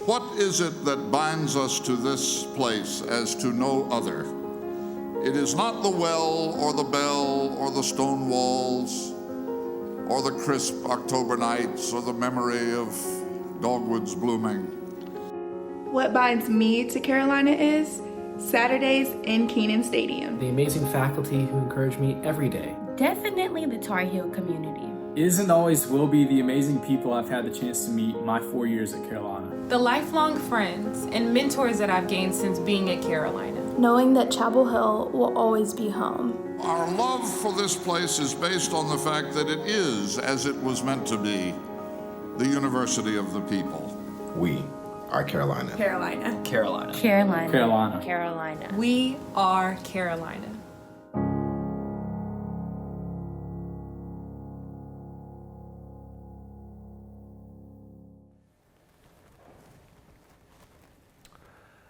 What is it that binds us to this place as to no other? It is not the well or the bell or the stone walls or the crisp October nights or the memory of dogwoods blooming. What binds me to Carolina is Saturdays in Kenan Stadium. The amazing faculty who encourage me every day. Definitely the Tar Heel community. Is and always will be the amazing people I've had the chance to meet my 4 years at Carolina. The lifelong friends and mentors that I've gained since being at Carolina. Knowing that Chapel Hill will always be home. Our love for this place is based on the fact that it is, as it was meant to be, the university of the people. We are Carolina. Carolina. Carolina. Carolina. Carolina. Carolina. We are Carolina.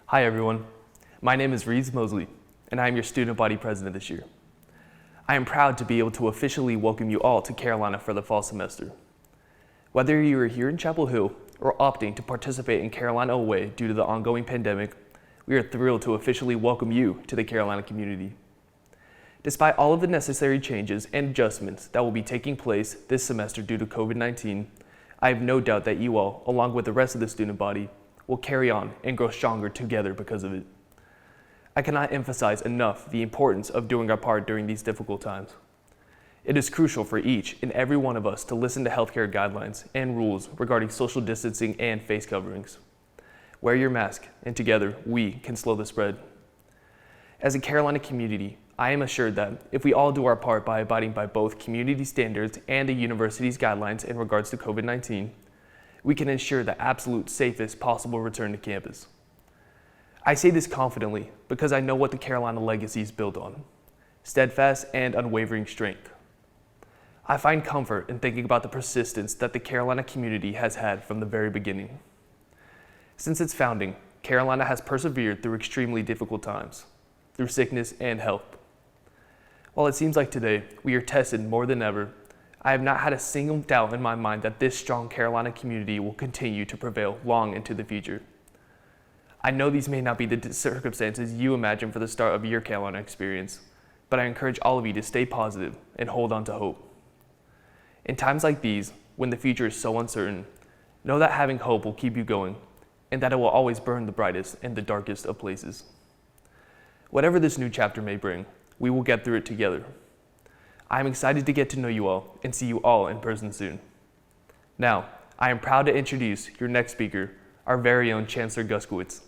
Hi everyone, my name is Reeves Mosley, and I am your student body president this year. I am proud to be able to officially welcome you all to Carolina for the fall semester. Whether you are here in Chapel Hill or opting to participate in Carolina away due to the ongoing pandemic, we are thrilled to officially welcome you to the Carolina community. Despite all of the necessary changes and adjustments that will be taking place this semester due to COVID-19, I have no doubt that you all, along with the rest of the student body, will carry on and grow stronger together because of it. I cannot emphasize enough the importance of doing our part during these difficult times. It is crucial for each and every one of us to listen to healthcare guidelines and rules regarding social distancing and face coverings. Wear your mask, and together we can slow the spread. As a Carolina community, I am assured that if we all do our part by abiding by both community standards and the university's guidelines in regards to COVID-19, we can ensure the absolute safest possible return to campus. I say this confidently because I know what the Carolina legacy is built on: steadfast and unwavering strength. I find comfort in thinking about the persistence that the Carolina community has had from the very beginning. Since its founding, Carolina has persevered through extremely difficult times, through sickness and health. While it seems like today we are tested more than ever, I have not had a single doubt in my mind that this strong Carolina community will continue to prevail long into the future. I know these may not be the circumstances you imagine for the start of your Carolina experience, but I encourage all of you to stay positive and hold on to hope. In times like these, when the future is so uncertain, know that having hope will keep you going, and that it will always burn the brightest in the darkest of places. Whatever this new chapter may bring, we will get through it together. I am excited to get to know you all and see you all in person soon. Now, I am proud to introduce your next speaker, our very own Chancellor Guskowitz.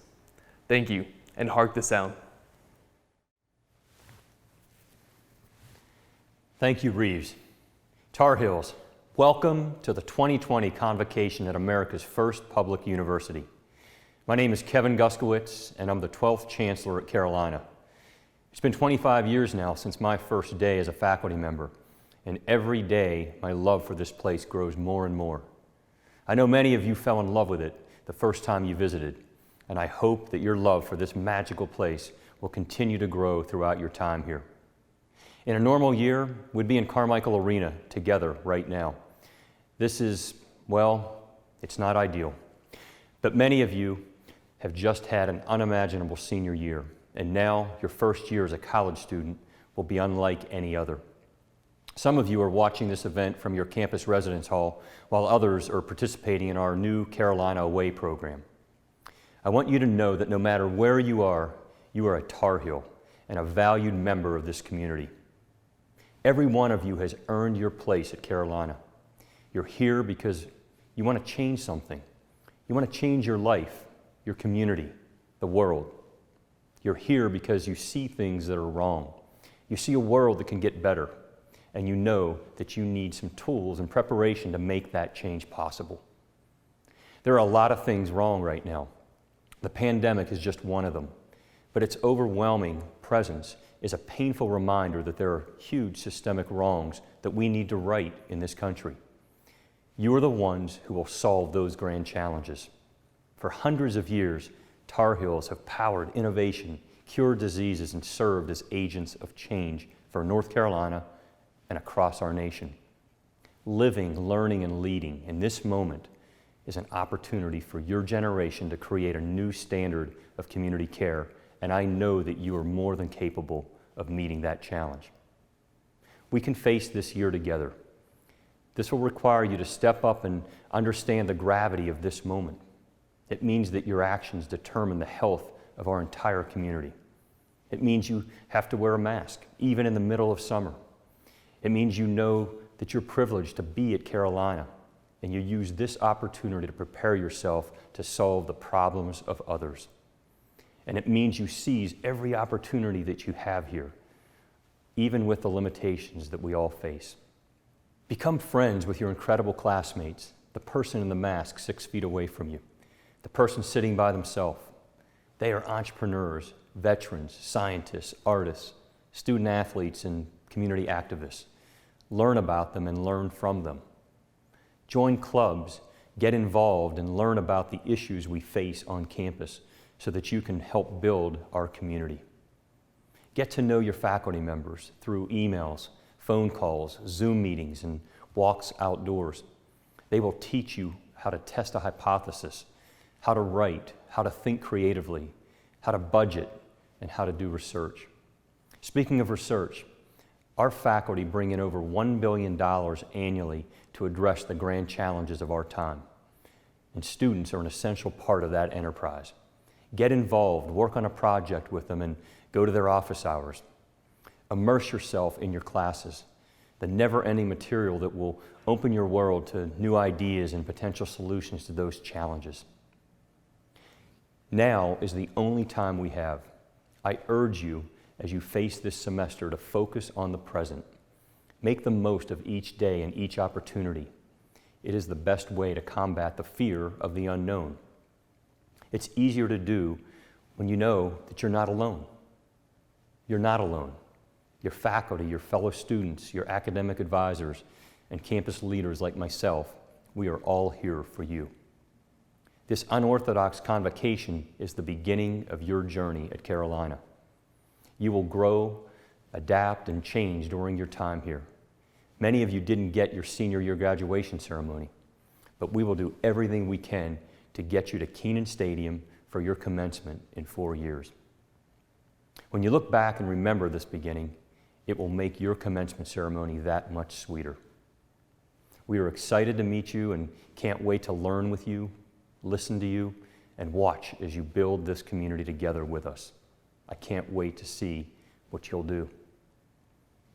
Thank you, and hark the sound. Thank you, Reeves. Tar Heels, welcome to the 2020 Convocation at America's first public university. My name is Kevin Guskowitz, and I'm the 12th Chancellor at Carolina. It's been 25 years now since my first day as a faculty member, and every day my love for this place grows more and more. I know many of you fell in love with it the first time you visited, and I hope that your love for this magical place will continue to grow throughout your time here. In a normal year, we'd be in Carmichael Arena together right now. This is, well, it's not ideal, but many of you have just had an unimaginable senior year. And now your first year as a college student will be unlike any other. Some of you are watching this event from your campus residence hall, while others are participating in our new Carolina Away program. I want you to know that no matter where you are a Tar Heel and a valued member of this community. Every one of you has earned your place at Carolina. You're here because you want to change something. You want to change your life, your community, the world. You're here because you see things that are wrong. You see a world that can get better, and you know that you need some tools and preparation to make that change possible. There are a lot of things wrong right now. The pandemic is just one of them, but its overwhelming presence is a painful reminder that there are huge systemic wrongs that we need to right in this country. You are the ones who will solve those grand challenges. For hundreds of years, Tar Heels have powered innovation, cured diseases, and served as agents of change for North Carolina and across our nation. Living, learning, and leading in this moment is an opportunity for your generation to create a new standard of community care, and I know that you are more than capable of meeting that challenge. We can face this year together. This will require you to step up and understand the gravity of this moment. It means that your actions determine the health of our entire community. It means you have to wear a mask, even in the middle of summer. It means you know that you're privileged to be at Carolina, and you use this opportunity to prepare yourself to solve the problems of others. And it means you seize every opportunity that you have here, even with the limitations that we all face. Become friends with your incredible classmates, the person in the mask 6 feet away from you, the person sitting by themselves. They are entrepreneurs, veterans, scientists, artists, student athletes, and community activists. Learn about them and learn from them. Join clubs, get involved, and learn about the issues we face on campus so that you can help build our community. Get to know your faculty members through emails, phone calls, Zoom meetings, and walks outdoors. They will teach you how to test a hypothesis, how to write, how to think creatively, how to budget, and how to do research. Speaking of research, our faculty bring in over $1 billion annually to address the grand challenges of our time. And students are an essential part of that enterprise. Get involved, work on a project with them, and go to their office hours. Immerse yourself in your classes, the never-ending material that will open your world to new ideas and potential solutions to those challenges. Now is the only time we have. I urge you, as you face this semester, to focus on the present. Make the most of each day and each opportunity. It is the best way to combat the fear of the unknown. It's easier to do when you know that you're not alone. You're not alone. Your faculty, your fellow students, your academic advisors, and campus leaders like myself, we are all here for you. This unorthodox convocation is the beginning of your journey at Carolina. You will grow, adapt, and change during your time here. Many of you didn't get your senior year graduation ceremony, but we will do everything we can to get you to Keynote Stadium for your commencement in 4 years. When you look back and remember this beginning, it will make your commencement ceremony that much sweeter. We are excited to meet you and can't wait to learn with you, listen to you, and watch as you build this community together with us. I can't wait to see what you'll do.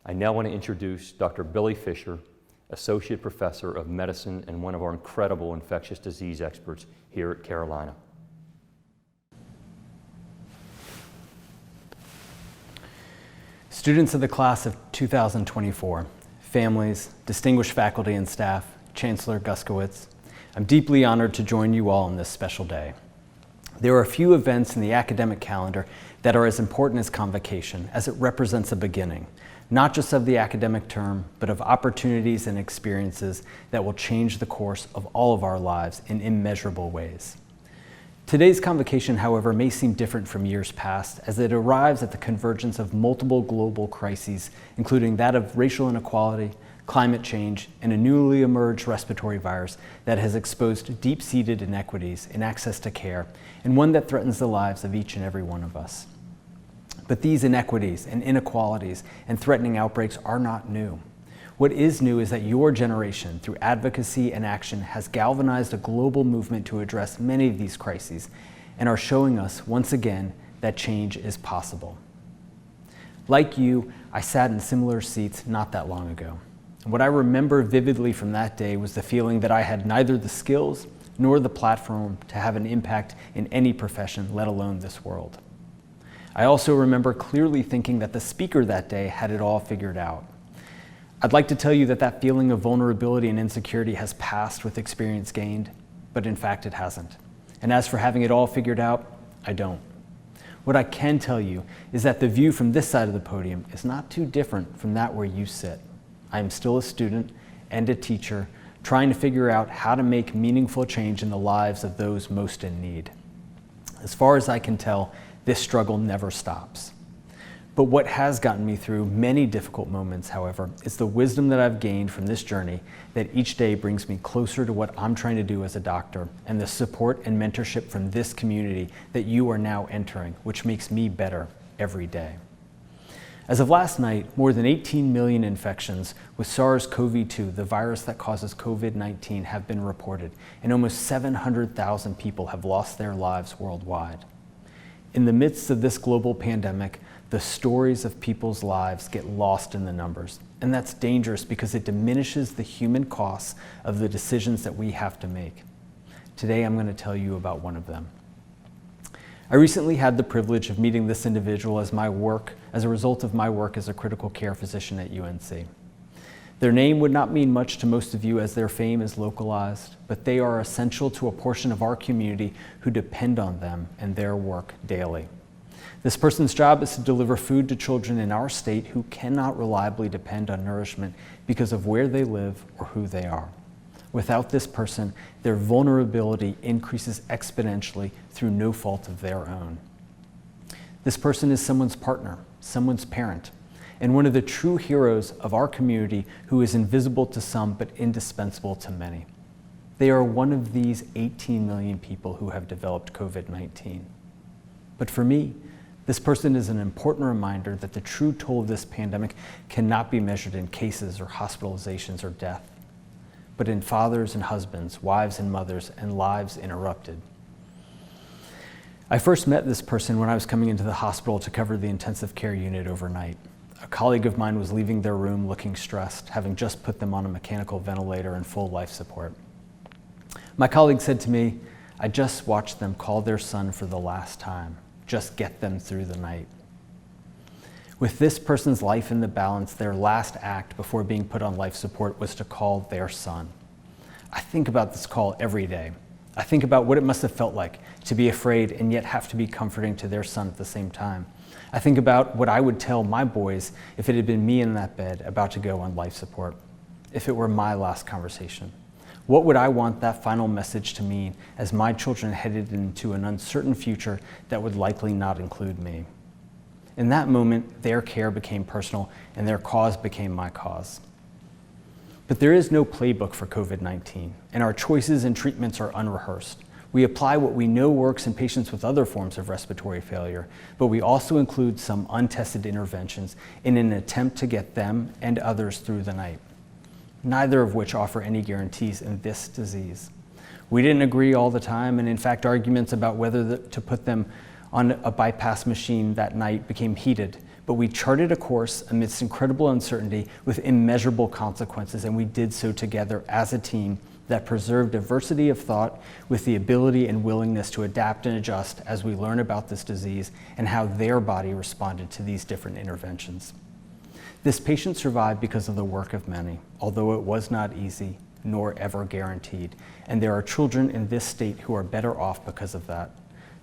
I now want to introduce Dr. Billy Fisher, Associate Professor of Medicine and one of our incredible infectious disease experts here at Carolina. Students of the class of 2024, families, distinguished faculty and staff, Chancellor Guskowitz, I'm deeply honored to join you all on this special day. There are a few events in the academic calendar that are as important as Convocation, as it represents a beginning, not just of the academic term, but of opportunities and experiences that will change the course of all of our lives in immeasurable ways. Today's Convocation, however, may seem different from years past, as it arrives at the convergence of multiple global crises, including that of racial inequality, climate change, and a newly emerged respiratory virus that has exposed deep-seated inequities in access to care, and one that threatens the lives of each and every one of us. But these inequities and inequalities and threatening outbreaks are not new. What is new is that your generation, through advocacy and action, has galvanized a global movement to address many of these crises and are showing us once again that change is possible. Like you, I sat in similar seats not that long ago. And what I remember vividly from that day was the feeling that I had neither the skills nor the platform to have an impact in any profession, let alone this world. I also remember clearly thinking that the speaker that day had it all figured out. I'd like to tell you that that feeling of vulnerability and insecurity has passed with experience gained, but in fact it hasn't. And as for having it all figured out, I don't. What I can tell you is that the view from this side of the podium is not too different from that where you sit. I am still a student and a teacher trying to figure out how to make meaningful change in the lives of those most in need. As far as I can tell, this struggle never stops. But what has gotten me through many difficult moments, however, is the wisdom that I've gained from this journey that each day brings me closer to what I'm trying to do as a doctor, and the support and mentorship from this community that you are now entering, which makes me better every day. As of last night, more than 18 million infections with SARS-CoV-2, the virus that causes COVID-19, have been reported, and almost 700,000 people have lost their lives worldwide. In the midst of this global pandemic, the stories of people's lives get lost in the numbers, and that's dangerous because it diminishes the human costs of the decisions that we have to make. Today, I'm going to tell you about one of them. I recently had the privilege of meeting this individual as a result of my work as a critical care physician at UNC. Their name would not mean much to most of you as their fame is localized, but they are essential to a portion of our community who depend on them and their work daily. This person's job is to deliver food to children in our state who cannot reliably depend on nourishment because of where they live or who they are. Without this person, their vulnerability increases exponentially through no fault of their own. This person is someone's partner, someone's parent, and one of the true heroes of our community who is invisible to some but indispensable to many. They are one of these 18 million people who have developed COVID-19. But for me, this person is an important reminder that the true toll of this pandemic cannot be measured in cases or hospitalizations or death, but in fathers and husbands, wives and mothers, and lives interrupted. I first met this person when I was coming into the hospital to cover the intensive care unit overnight. A colleague of mine was leaving their room looking stressed, having just put them on a mechanical ventilator and full life support. My colleague said to me, "I just watched them call their son for the last time. Just get them through the night." With this person's life in the balance, their last act before being put on life support was to call their son. I think about this call every day. I think about what it must have felt like to be afraid and yet have to be comforting to their son at the same time. I think about what I would tell my boys if it had been me in that bed about to go on life support, if it were my last conversation. What would I want that final message to mean as my children headed into an uncertain future that would likely not include me? In that moment, their care became personal and their cause became my cause. But there is no playbook for COVID-19, and our choices and treatments are unrehearsed. We apply what we know works in patients with other forms of respiratory failure, but we also include some untested interventions in an attempt to get them and others through the night, neither of which offer any guarantees in this disease. We didn't agree all the time, and in fact, arguments about whether to put them on a bypass machine that night became heated, but we charted a course amidst incredible uncertainty with immeasurable consequences, and we did so together as a team that preserved diversity of thought with the ability and willingness to adapt and adjust as we learn about this disease and how their body responded to these different interventions. This patient survived because of the work of many, although it was not easy nor ever guaranteed, and there are children in this state who are better off because of that.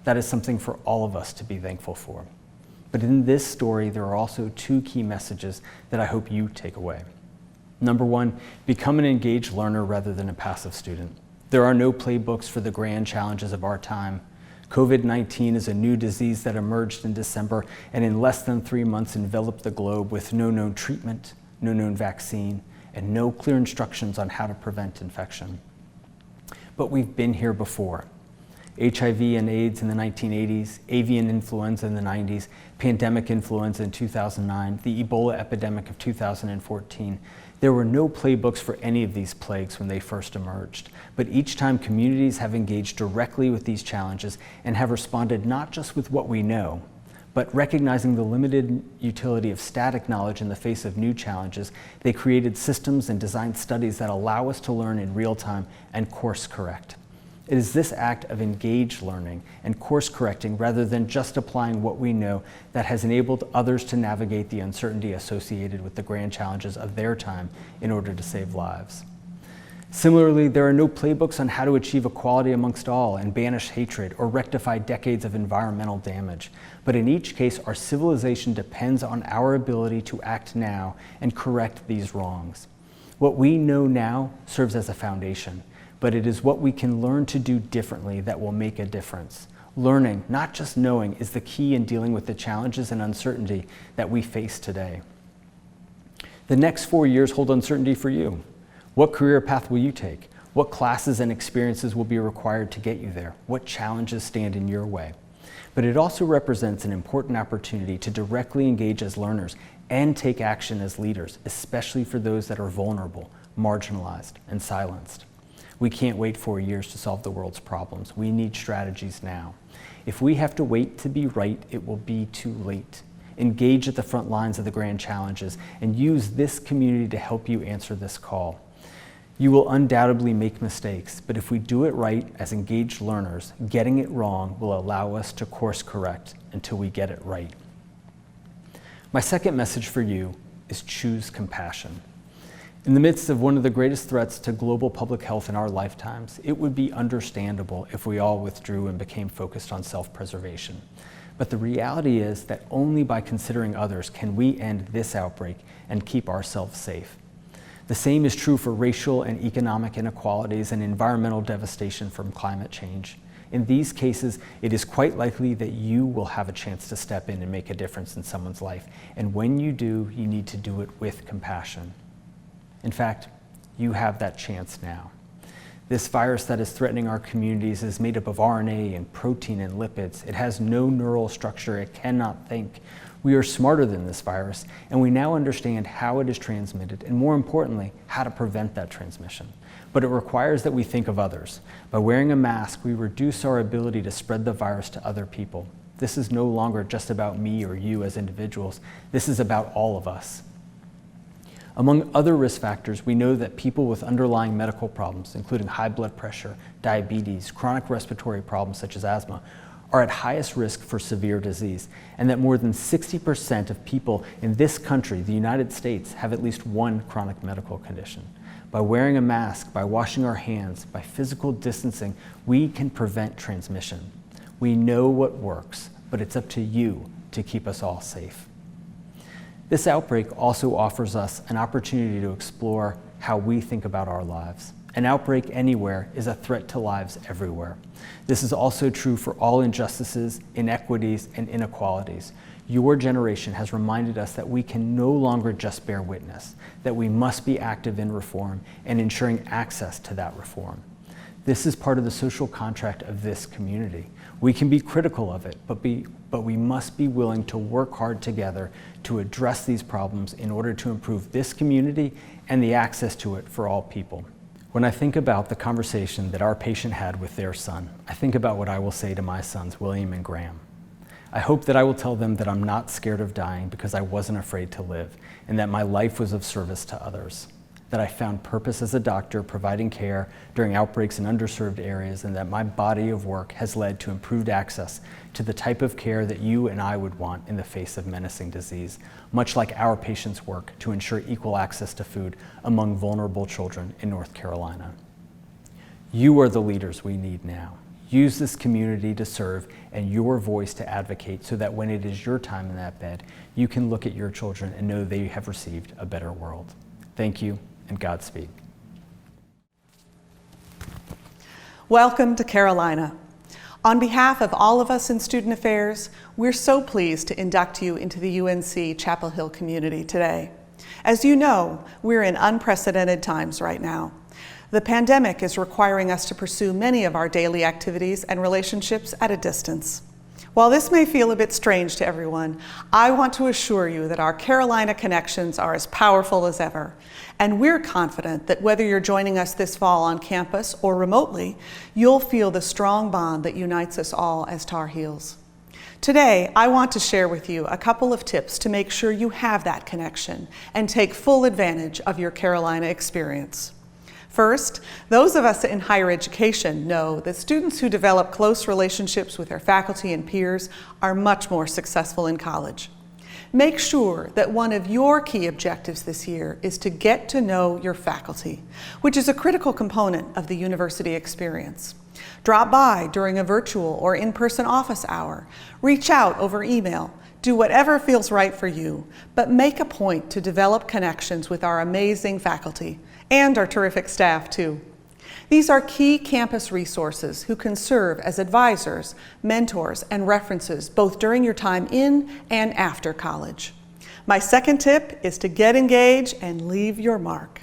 That is something for all of us to be thankful for. But in this story, there are also two key messages that I hope you take away. Number one, become an engaged learner rather than a passive student. There are no playbooks for the grand challenges of our time. COVID-19 is a new disease that emerged in December and in less than 3 months enveloped the globe with no known treatment, no known vaccine, and no clear instructions on how to prevent infection. But we've been here before. HIV and AIDS in the 1980s, avian influenza in the 90s, pandemic influenza in 2009, the Ebola epidemic of 2014. There were no playbooks for any of these plagues when they first emerged, but each time communities have engaged directly with these challenges and have responded not just with what we know, but recognizing the limited utility of static knowledge in the face of new challenges, they created systems and designed studies that allow us to learn in real time and course correct. It is this act of engaged learning and course correcting rather than just applying what we know that has enabled others to navigate the uncertainty associated with the grand challenges of their time in order to save lives. Similarly, there are no playbooks on how to achieve equality amongst all and banish hatred or rectify decades of environmental damage. But in each case, our civilization depends on our ability to act now and correct these wrongs. What we know now serves as a foundation, but it is what we can learn to do differently that will make a difference. Learning, not just knowing, is the key in dealing with the challenges and uncertainty that we face today. The next 4 years hold uncertainty for you. What career path will you take? What classes and experiences will be required to get you there? What challenges stand in your way? But it also represents an important opportunity to directly engage as learners and take action as leaders, especially for those that are vulnerable, marginalized, and silenced. We can't wait 4 years to solve the world's problems. We need strategies now. If we have to wait to be right, it will be too late. Engage at the front lines of the grand challenges and use this community to help you answer this call. You will undoubtedly make mistakes, but if we do it right as engaged learners, getting it wrong will allow us to course correct until we get it right. My second message for you is choose compassion. In the midst of one of the greatest threats to global public health in our lifetimes, it would be understandable if we all withdrew and became focused on self-preservation. But the reality is that only by considering others can we end this outbreak and keep ourselves safe. The same is true for racial and economic inequalities and environmental devastation from climate change. In these cases, it is quite likely that you will have a chance to step in and make a difference in someone's life. And when you do, you need to do it with compassion. In fact, you have that chance now. This virus that is threatening our communities is made up of RNA and protein and lipids. It has no neural structure. It cannot think. We are smarter than this virus, and we now understand how it is transmitted, and more importantly, how to prevent that transmission. But it requires that we think of others. By wearing a mask, we reduce our ability to spread the virus to other people. This is no longer just about me or you as individuals. This is about all of us. Among other risk factors, we know that people with underlying medical problems, including high blood pressure, diabetes, chronic respiratory problems such as asthma, are at highest risk for severe disease, and that more than 60% of people in this country, the United States, have at least one chronic medical condition. By wearing a mask, by washing our hands, by physical distancing, we can prevent transmission. We know what works, but it's up to you to keep us all safe. This outbreak also offers us an opportunity to explore how we think about our lives. An outbreak anywhere is a threat to lives everywhere. This is also true for all injustices, inequities, and inequalities. Your generation has reminded us that we can no longer just bear witness, that we must be active in reform and ensuring access to that reform. This is part of the social contract of this community. We can be critical of it, but we must be willing to work hard together to address these problems in order to improve this community and the access to it for all people. When I think about the conversation that our patient had with their son, I think about what I will say to my sons, William and Graham. I hope that I will tell them that I'm not scared of dying because I wasn't afraid to live, and that my life was of service to others. That I found purpose as a doctor providing care during outbreaks in underserved areas, and that my body of work has led to improved access to the type of care that you and I would want in the face of menacing disease, much like our patients' work to ensure equal access to food among vulnerable children in North Carolina. You are the leaders we need now. Use this community to serve and your voice to advocate so that when it is your time in that bed, you can look at your children and know they have received a better world. Thank you. And Godspeed. Welcome to Carolina. On behalf of all of us in Student Affairs, we're so pleased to induct you into the UNC-Chapel Hill community today. As you know, we're in unprecedented times right now. The pandemic is requiring us to pursue many of our daily activities and relationships at a distance. While this may feel a bit strange to everyone, I want to assure you that our Carolina connections are as powerful as ever. And we're confident that whether you're joining us this fall on campus or remotely, you'll feel the strong bond that unites us all as Tar Heels. Today, I want to share with you a couple of tips to make sure you have that connection and take full advantage of your Carolina experience. First, those of us in higher education know that students who develop close relationships with their faculty and peers are much more successful in college. Make sure that one of your key objectives this year is to get to know your faculty, which is a critical component of the university experience. Drop by during a virtual or in-person office hour, reach out over email, do whatever feels right for you, but make a point to develop connections with our amazing faculty and our terrific staff too. These are key campus resources who can serve as advisors, mentors, and references both during your time in and after college. My second tip is to get engaged and leave your mark.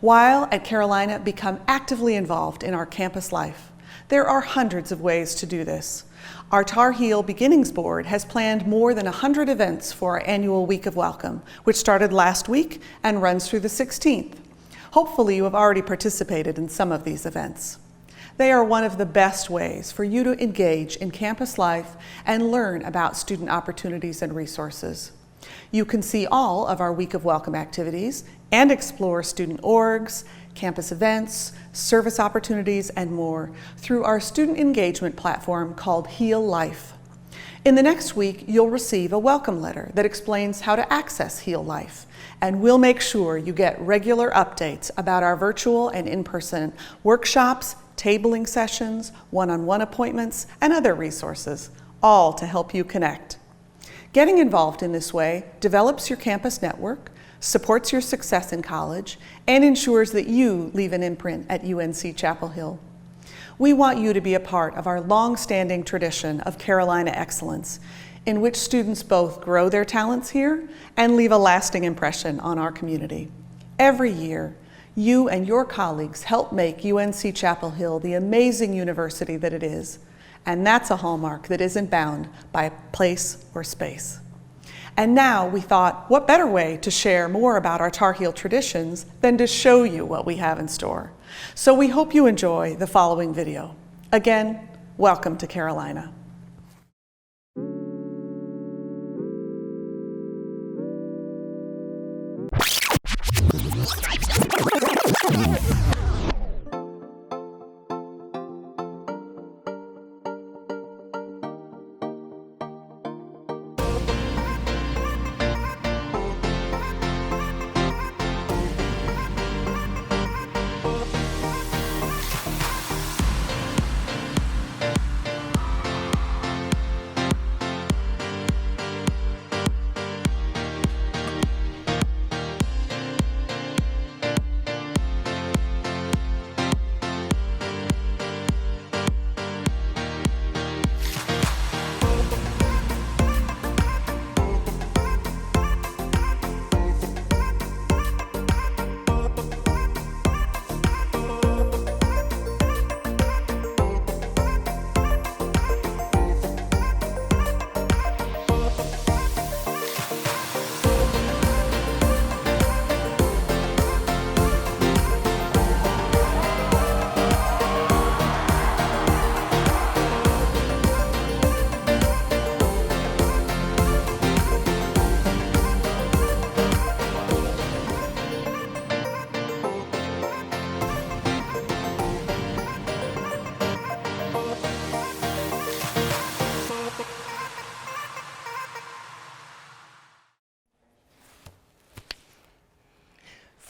While at Carolina, become actively involved in our campus life. There are hundreds of ways to do this. Our Tar Heel Beginnings Board has planned more than 100 events for our annual Week of Welcome, which started last week and runs through the 16th. Hopefully you have already participated in some of these events. They are one of the best ways for you to engage in campus life and learn about student opportunities and resources. You can see all of our Week of Welcome activities and explore student orgs, campus events, service opportunities, and more through our student engagement platform called Heal Life. In the next week, you'll receive a welcome letter that explains how to access Heal Life, and we'll make sure you get regular updates about our virtual and in-person workshops, tabling sessions, one-on-one appointments, and other resources, all to help you connect. Getting involved in this way develops your campus network, supports your success in college, and ensures that you leave an imprint at UNC-Chapel Hill. We want you to be a part of our long-standing tradition of Carolina excellence, in which students both grow their talents here and leave a lasting impression on our community. Every year, you and your colleagues help make UNC-Chapel Hill the amazing university that it is, and that's a hallmark that isn't bound by place or space. And now we thought, what better way to share more about our Tar Heel traditions than to show you what we have in store. So we hope you enjoy the following video. Again, welcome to Carolina.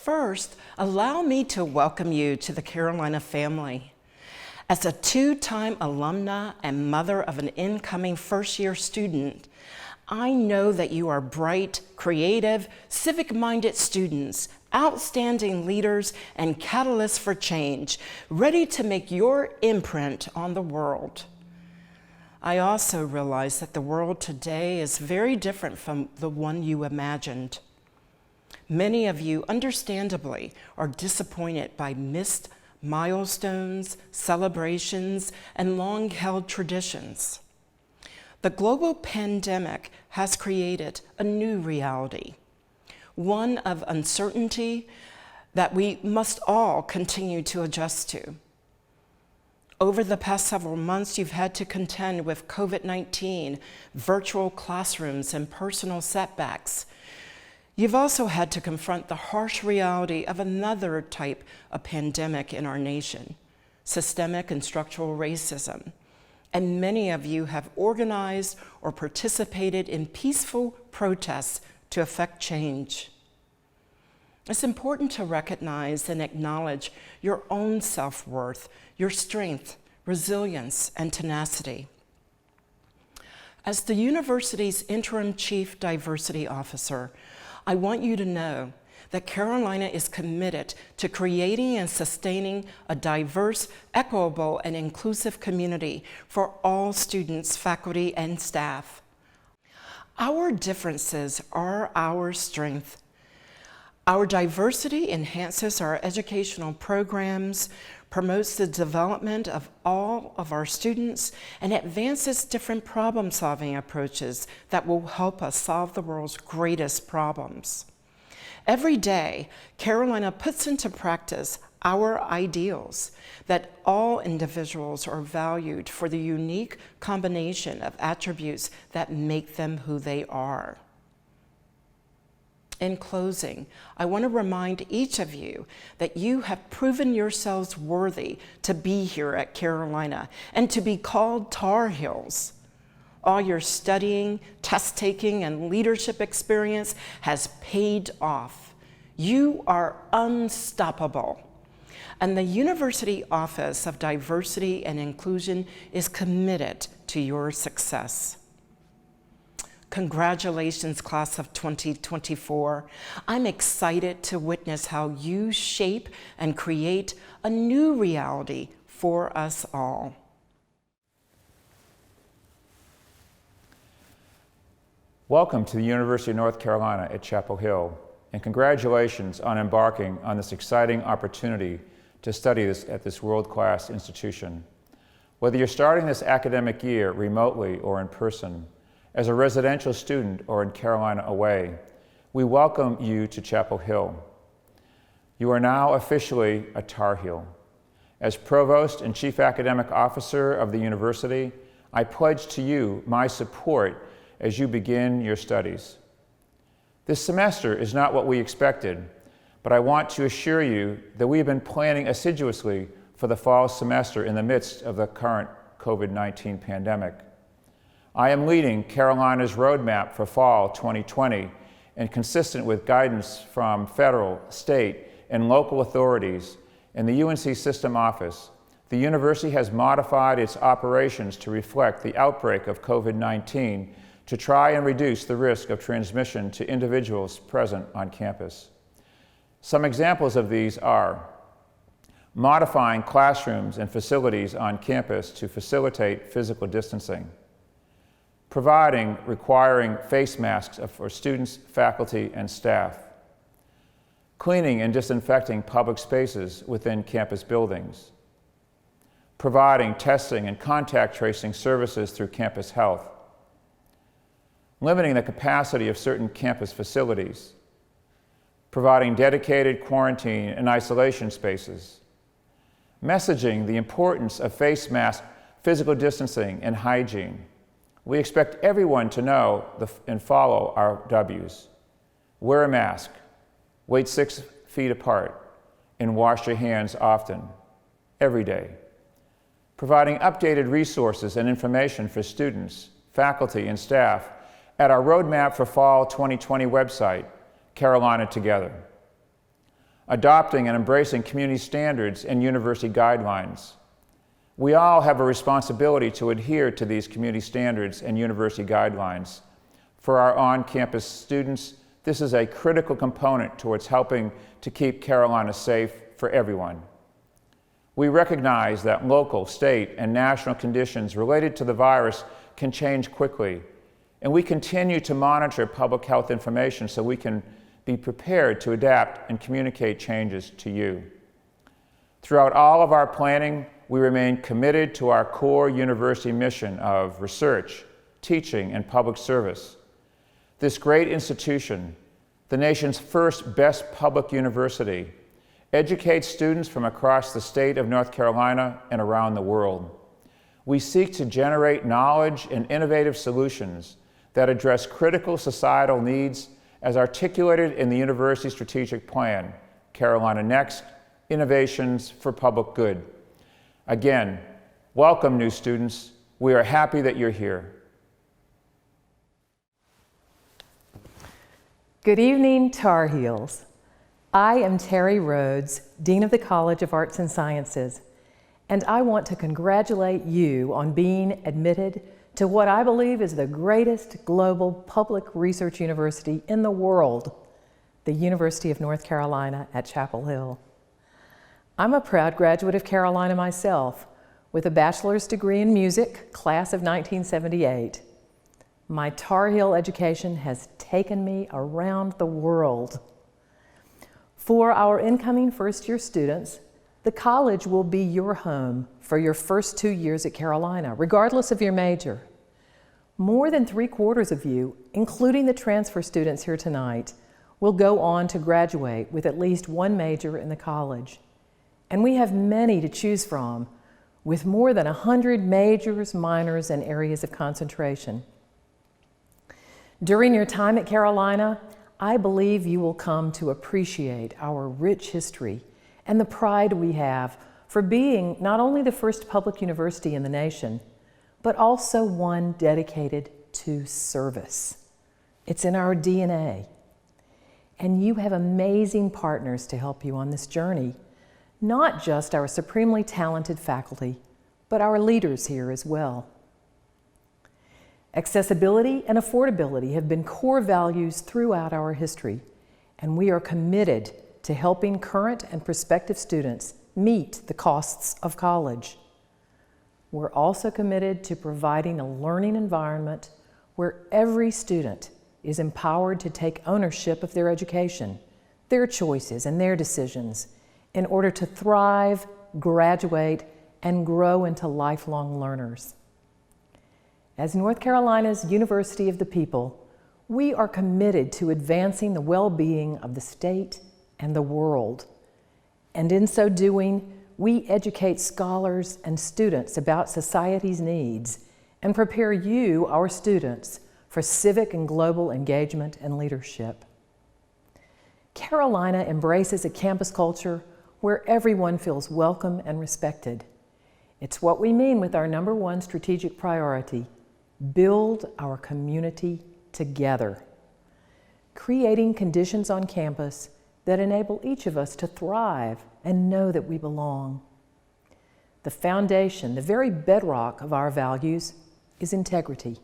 First, allow me to welcome you to the Carolina family. As a two-time alumna and mother of an incoming first-year student, I know that you are bright, creative, civic-minded students, outstanding leaders, and catalysts for change, ready to make your imprint on the world. I also realize that the world today is very different from the one you imagined. Many of you, understandably, are disappointed by missed milestones, celebrations, and long-held traditions. The global pandemic has created a new reality, one of uncertainty that we must all continue to adjust to. Over the past several months, you've had to contend with COVID-19, virtual classrooms, and personal setbacks. You've also had to confront the harsh reality of another type of pandemic in our nation, systemic and structural racism. And many of you have organized or participated in peaceful protests to effect change. It's important to recognize and acknowledge your own self-worth, your strength, resilience, and tenacity. As the university's interim chief diversity officer, I want you to know that Carolina is committed to creating and sustaining a diverse, equitable, and inclusive community for all students, faculty, and staff. Our differences are our strength. Our diversity enhances our educational programs, promotes the development of all of our students, and advances different problem-solving approaches that will help us solve the world's greatest problems. Every day, Carolina puts into practice our ideals that all individuals are valued for the unique combination of attributes that make them who they are. In closing, I want to remind each of you that you have proven yourselves worthy to be here at Carolina and to be called Tar Heels. All your studying, test-taking, and leadership experience has paid off. You are unstoppable. And the University Office of Diversity and Inclusion is committed to your success. Congratulations, class of 2024. I'm excited to witness how you shape and create a new reality for us all. Welcome to the University of North Carolina at Chapel Hill, and congratulations on embarking on this exciting opportunity to study at this world-class institution. Whether you're starting this academic year remotely or in person, as a residential student or in Carolina away, we welcome you to Chapel Hill. You are now officially a Tar Heel. As Provost and Chief Academic Officer of the university, I pledge to you my support as you begin your studies. This semester is not what we expected, but I want to assure you that we have been planning assiduously for the fall semester in the midst of the current COVID-19 pandemic. I am leading Carolina's roadmap for fall 2020, and consistent with guidance from federal, state, and local authorities and the UNC System Office, the university has modified its operations to reflect the outbreak of COVID-19 to try and reduce the risk of transmission to individuals present on campus. Some examples of these are modifying classrooms and facilities on campus to facilitate physical distancing, requiring face masks for students, faculty, and staff, cleaning and disinfecting public spaces within campus buildings, providing testing and contact tracing services through campus health, limiting the capacity of certain campus facilities, providing dedicated quarantine and isolation spaces, messaging the importance of face mask, physical distancing, and hygiene. We expect everyone to know and follow our W's. Wear a mask, wait 6 feet apart, and wash your hands often, every day. Providing updated resources and information for students, faculty, and staff at our Roadmap for Fall 2020 website, Carolina Together. Adopting and embracing community standards and university guidelines. We all have a responsibility to adhere to these community standards and university guidelines. For our on-campus students, this is a critical component towards helping to keep Carolina safe for everyone. We recognize that local, state, and national conditions related to the virus can change quickly, and we continue to monitor public health information so we can be prepared to adapt and communicate changes to you. Throughout all of our planning, we remain committed to our core university mission of research, teaching, and public service. This great institution, the nation's first best public university, educates students from across the state of North Carolina and around the world. We seek to generate knowledge and innovative solutions that address critical societal needs as articulated in the university strategic plan, Carolina Next, Innovations for Public Good. Again, welcome new students. We are happy that you're here. Good evening, Tar Heels. I am Terry Rhodes, Dean of the College of Arts and Sciences, and I want to congratulate you on being admitted to what I believe is the greatest global public research university in the world, the University of North Carolina at Chapel Hill. I'm a proud graduate of Carolina myself, with a bachelor's degree in music, class of 1978. My Tar Heel education has taken me around the world. For our incoming first-year students, the college will be your home for your first 2 years at Carolina, regardless of your major. More than 3/4 of you, including the transfer students here tonight, will go on to graduate with at least one major in the college. And we have many to choose from, with more than 100 majors, minors, and areas of concentration. During your time at Carolina, I believe you will come to appreciate our rich history and the pride we have for being not only the first public university in the nation, but also one dedicated to service. It's in our DNA. And you have amazing partners to help you on this journey, not just our supremely talented faculty, but our leaders here as well. Accessibility and affordability have been core values throughout our history, and we are committed to helping current and prospective students meet the costs of college. We're also committed to providing a learning environment where every student is empowered to take ownership of their education, their choices, and their decisions in order to thrive, graduate, and grow into lifelong learners. As North Carolina's University of the People, we are committed to advancing the well-being of the state and the world. And in so doing, we educate scholars and students about society's needs and prepare you, our students, for civic and global engagement and leadership. Carolina embraces a campus culture where everyone feels welcome and respected. It's what we mean with our #1 strategic priority: build our community together, creating conditions on campus that enable each of us to thrive and know that we belong. The foundation, the very bedrock of our values, is integrity.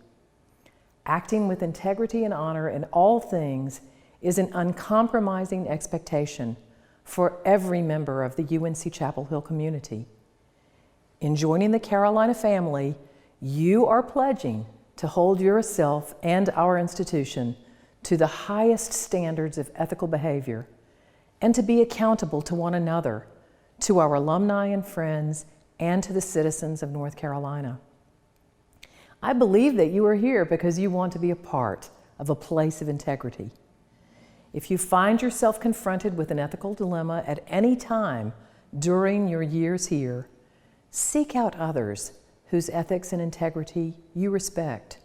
Acting with integrity and honor in all things is an uncompromising expectation for every member of the UNC-Chapel Hill community. In joining the Carolina family, you are pledging to hold yourself and our institution to the highest standards of ethical behavior and to be accountable to one another, to our alumni and friends, and to the citizens of North Carolina. I believe that you are here because you want to be a part of a place of integrity. If you find yourself confronted with an ethical dilemma at any time during your years here, seek out others whose ethics and integrity you respect.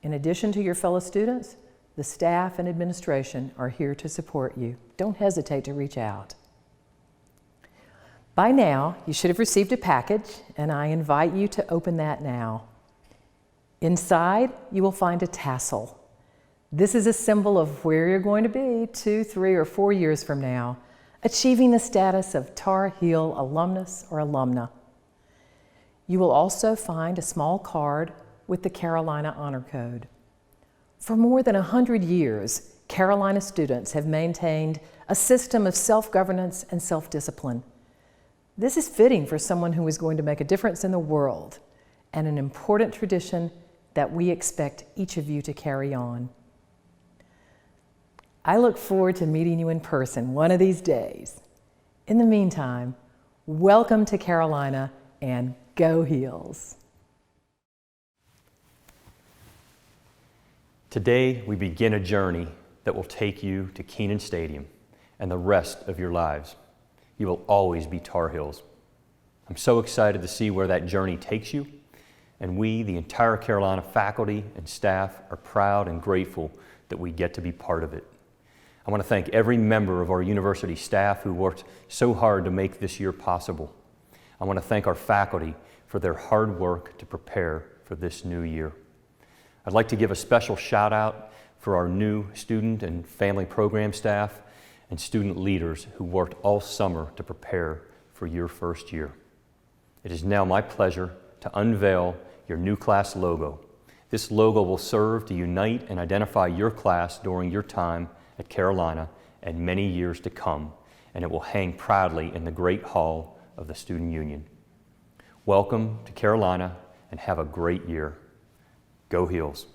In addition to your fellow students, the staff and administration are here to support you. Don't hesitate to reach out. By now, you should have received a package, and I invite you to open that now. Inside, you will find a tassel. This is a symbol of where you're going to be 2, 3, or 4 years from now, achieving the status of Tar Heel alumnus or alumna. You will also find a small card with the Carolina Honor Code. For more than 100 years, Carolina students have maintained a system of self-governance and self-discipline. This is fitting for someone who is going to make a difference in the world, and an important tradition that we expect each of you to carry on. I look forward to meeting you in person one of these days. In the meantime, welcome to Carolina and go Heels. Today, we begin a journey that will take you to Keynote Stadium and the rest of your lives. You will always be Tar Heels. I'm so excited to see where that journey takes you, and we, the entire Carolina faculty and staff, are proud and grateful that we get to be part of it. I want to thank every member of our university staff who worked so hard to make this year possible. I want to thank our faculty for their hard work to prepare for this new year. I'd like to give a special shout out for our new student and family program staff and student leaders who worked all summer to prepare for your first year. It is now my pleasure to unveil your new class logo. This logo will serve to unite and identify your class during your time at Carolina and many years to come, and it will hang proudly in the Great Hall of the Student Union. Welcome to Carolina, and have a great year. Go Heels!